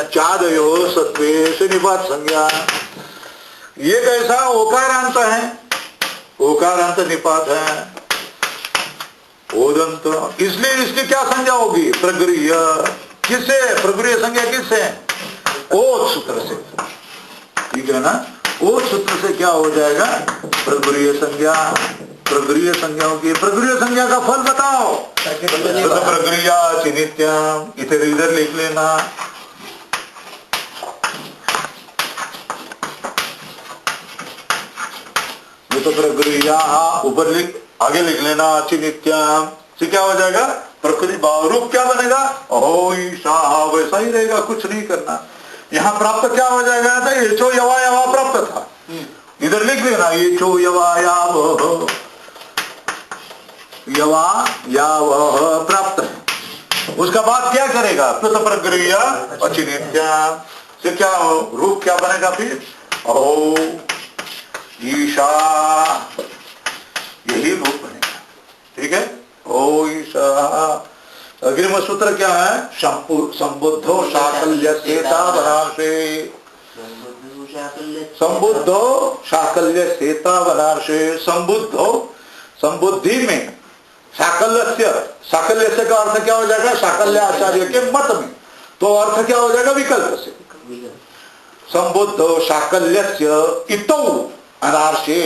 चादयो सत्वे से निपात संज्ञा। ये कैसा, ओकारांत है, ओकारांत निपात है, ओदंत, इसलिए इसकी क्या संज्ञा होगी, प्रगृह्य, किससे, प्रगृह्य संज्ञा किससे, ओत सूत्र से, ठीक है ना। वो सूत्र से क्या हो जाएगा? प्रगुरीय संज्ञा। प्रगुरीय संज्ञाओं की प्रगुरीय संज्ञा का फल बताओ। तो प्रगुरीया नित्यम, इधर लिख लेना। तो प्रगुरीया ऊपर लिख, आगे लिख लेना नित्यम से क्या हो जाएगा? प्रकृति भाव रूप क्या बनेगा? ओ ईशा, वैसा ही रहेगा, कुछ नहीं करना। यहाँ प्राप्त क्या हो जाएगा? तो ये चो यवा यवा प्राप्त था, इधर लिख लेना ये चो यवा याव, यवा याव प्राप्त है। उसका बाद क्या करेगा? तो प्रक्रिया अचिनित्या से क्या रूप क्या बनेगा? फिर ओ ईशा, यही रूप बनेगा। ठीक है, ओ ईशा। अग्रिम सूत्र क्या है? संबुद्धो शाकल्य सेता बनार्षे, संबुद्धो शाकल्य सेता बनार्षे। संबुद्धो, संबुद्धि में शाकल्य, साकल्य से का अर्थ क्या हो जाएगा? शाकल्य आचार्य के मत में, तो अर्थ क्या हो जाएगा? विकल्प से। संबुद्धो शाकल्यस्य इतौ अनार्षे,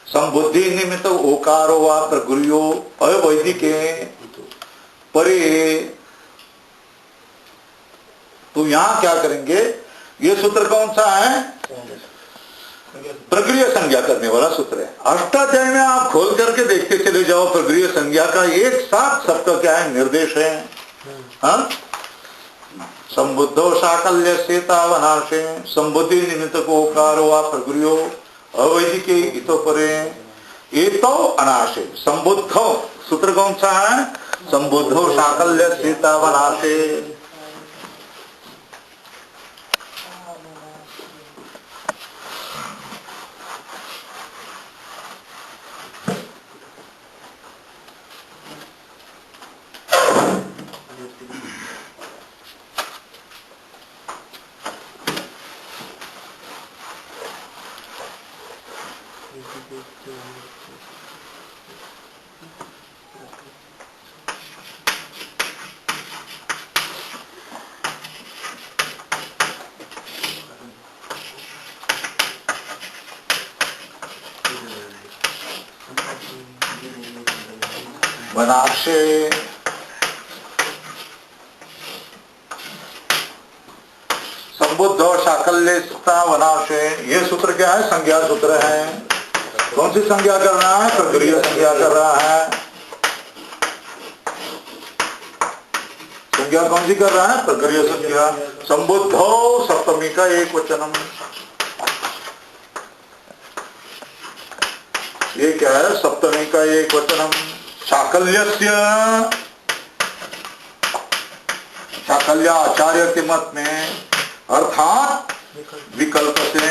संबुद्धि निमित्त ओकारो वा प्रगुर्यो अवैदिके परे। तो यहां क्या करेंगे? ये सूत्र कौन सा है? प्रक्रिया संज्ञा करने वाला सूत्र है। अष्टाध्याय में आप खोल करके देखते चले जाओ, प्रक्रिया संज्ञा का एक साथ सबका क्या है? निर्देश है। हाँ, संबुद्धो शाकल्य सेतावनार्षे, संबुद्धि निमित्त को ओकारो वा प्रगुर्यो अवैदिके इतो परे एतो अनार्षे। संबुद्धो सूत्र कौन सा है? संबुद्धो शाकल्य सेतावनार्षे। वनार्षे संबुद्ध और शाकल्य वनार्षे। ये सूत्र क्या है? संज्ञा सूत्र है। कौन सी संज्ञा कर रहा है? प्रक्रिया संज्ञा कर रहा है। संज्ञा कौन सी कर रहा है? प्रक्रिया संज्ञा। संबुद्धो सप्तमी का एक वचनम, ये क्या है? सप्तमी का एक वचनम। शाकल्यस्य, शाकल्य आचार्य के मत में, अर्थात विकल्प से।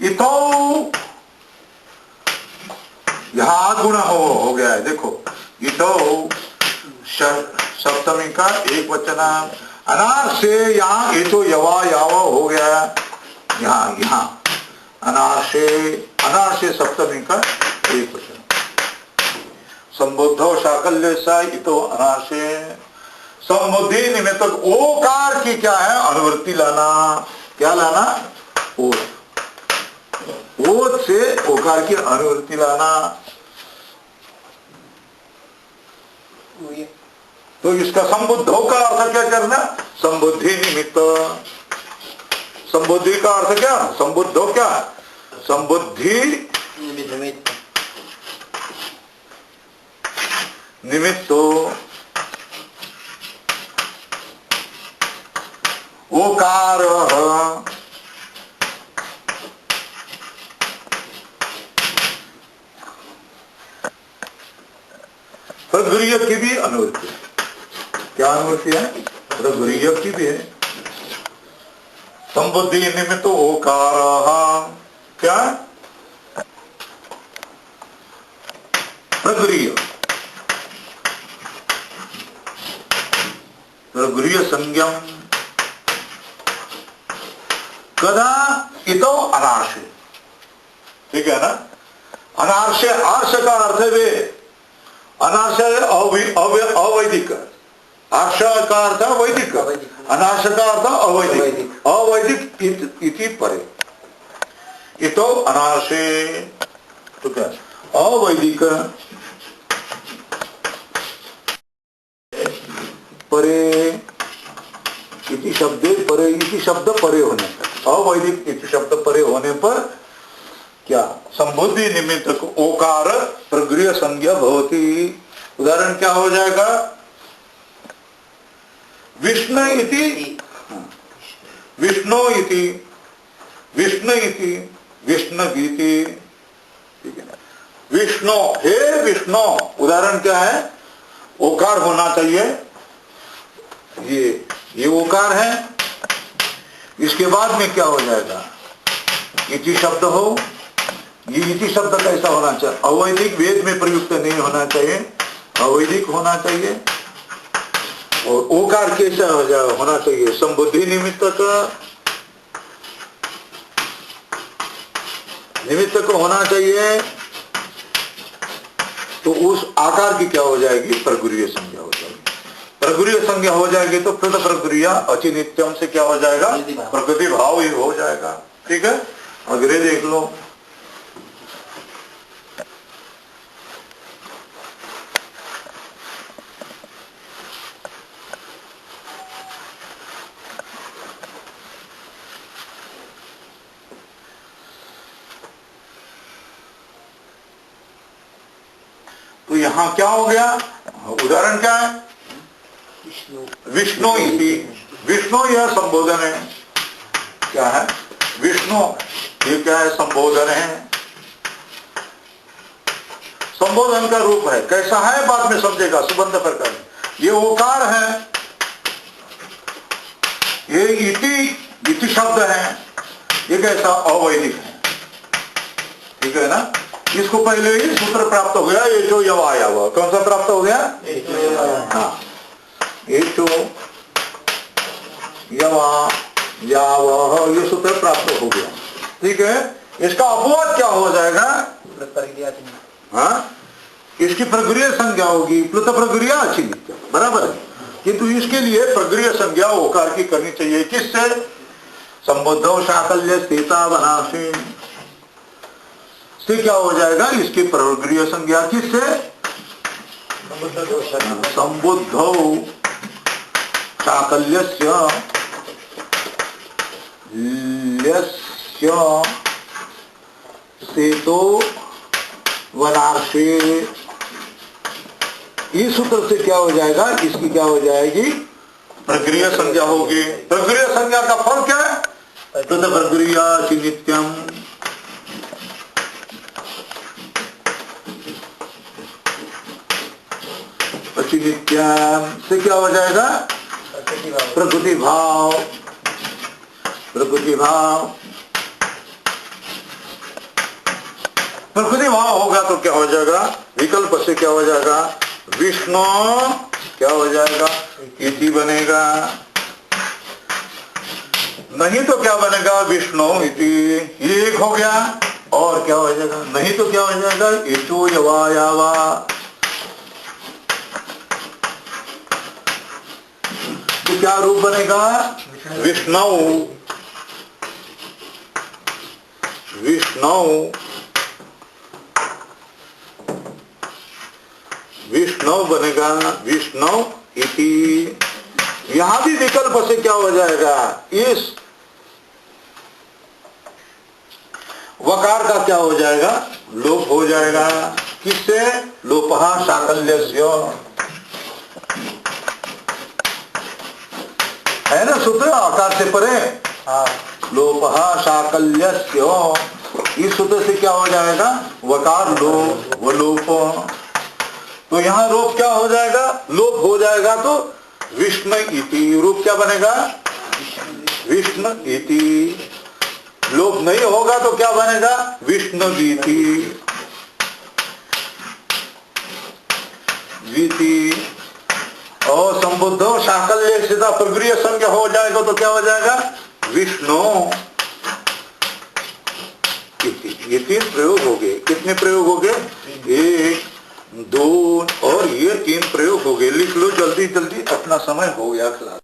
इतो यहां गुण हो गया है, देखो। इतो सप्तमी का एक वचन, अनार से यहाँ ये तो यवा याव हो गया। यहाँ अनार से सप्तमी का एक वचन। संबुद्धो शाकल्य सा इतो अनार से। संबुद्धि निमित्त ओकार की क्या है? अनुवृत्ति लाना। क्या लाना? ओत से ओकार की अनुवृत्ति लाना। तो इसका संबुद्धो का अर्थ क्या करना? संबुद्धि निमित्त। संबुद्धि का अर्थ क्या? संबुद्धो क्या? संबुद्धि निमित्तो ओकार प्रगुर्य की भी अनुवृत्ति है। क्या अनुवृत्ति है? प्रगुर्य की भी है। संबुद्धि निमित्त ओकार क्या? प्रगुर्य। प्रगुर्य संज्ञम कदा इतो अनार्षे। ठीक है ना? अनार्षे, आर्ष का अर्थ है वे, अनार्ष अवैदिक, आर्ष का अर्थ वैदिक, अनार्ष का अर्थ अवैदिक। अवैदिक इति परे। इतो अनाशे, तो क्या अवैदिक परे इति शब्दे, परे इति शब्द परे होने पर, अवैदिक इति शब्द परे होने पर क्या संबुद्धि निमित्त को ओकार प्रगृह्य संज्ञा भवति। उदाहरण क्या हो जाएगा, विष्णु इति, विष्णु इति, विष्णु इति, विष्णु गीति, ठीक है ना। विष्णु, हे विष्णु, उदाहरण क्या है, ओकार होना चाहिए, ये ओकार है, इसके बाद में क्या हो जाएगा, इति शब्द हो। ये इति शब्द कैसा होना चाहिए, अवैदिक, वेद में प्रयुक्त नहीं होना चाहिए, अवैदिक होना चाहिए। और ओकार कैसा होना चाहिए, संबुद्धि निमित्त को होना चाहिए। तो उस आकार की क्या हो जाएगी, प्रगृह्य संज्ञा हो जाएगी। प्रगृह्य संज्ञा हो जाएगी तो कृत प्रक्रिया अचिनित्यम से क्या हो जाएगा, प्रकृति भाव ही हो जाएगा। ठीक है, अगले देख लो, तो यहां क्या हो गया, उदाहरण क्या है, विष्णु इति, विष्णु यह संबोधन है, क्या है, विष्णु ये क्या है, संबोधन है, संबोधन का रूप है, कैसा है बाद में समझेगा, सुबंध प्रकार। ये ओकार है, ये इति शब्द है, ये कैसा, अवैदिक है, ठीक है ना। इसको पहले ही सूत्र प्राप्त हो गया, ये जो यवायाव, कौन सा प्राप्त हो गया, हाँ, ये जो यवा याव, ये सूत्र प्राप्त हो गया। ठीक है, इसका अपवाद क्या हो जाएगा, हाँ, इसकी प्रगृह्य संज्ञा होगी, प्लुत प्रगृह्य अचिनित्य, बराबर है। किंतु इसके लिए प्रगृह्य संज्ञा ओकार की करनी चाहिए, किससे, संबुद्धो शाकल्य स्थिता वनाशी से क्या हो जाएगा, इसकी प्रगृह्य संज्ञा किससे, संबुद्धो शाकल्यस्य ल्यस्य सेतो वनार्षे, इस सूत्र से क्या हो जाएगा, इसकी क्या हो जाएगी, प्रगृह्य संज्ञा होगी। प्रगृह्य संज्ञा का फल क्या है, तद प्रगृह्य नित्यम, नित्यम से क्या हो जाएगा, प्रकृति भाव, प्रकृति भाव, प्रकृति भाव होगा तो क्या हो जाएगा, विकल्प से क्या हो जाएगा, विष्णु क्या हो जाएगा, इति बनेगा, नहीं तो क्या बनेगा, विष्णु इति, ये एक हो गया, और क्या हो जाएगा, नहीं तो क्या हो जाएगा, इचो यवा यावा, तो क्या रूप बनेगा, विष्णु, विष्णु, विष्णु बनेगा, विष्णु इति। यहां भी विकल्प से क्या हो जाएगा, इस वकार का क्या हो जाएगा, लोप हो जाएगा, किससे, लोपहा शाकल्यस्य, है ना सूत्र, आकार से परे, लोपहा शाकल्यस्य, इस सूत्र से क्या हो जाएगा, वकार लोप, वो लोप, तो यहां रूप क्या हो जाएगा, लोप हो जाएगा, तो विष्णु इति, रूप क्या बनेगा, विष्णु इति, लोप नहीं होगा तो क्या बनेगा, विष्णु गीति, गीति, और संबुद्धो शाकल्य से प्रगृह्य संज्ञा हो जाएगा तो क्या हो जाएगा, विष्णु इति। ये 3 प्रयोग हो गए, कितने प्रयोग हो गए, 1 2 और ये 3 प्रयोग हो गए। लिख लो जल्दी जल्दी, अपना समय हो गया क्लास।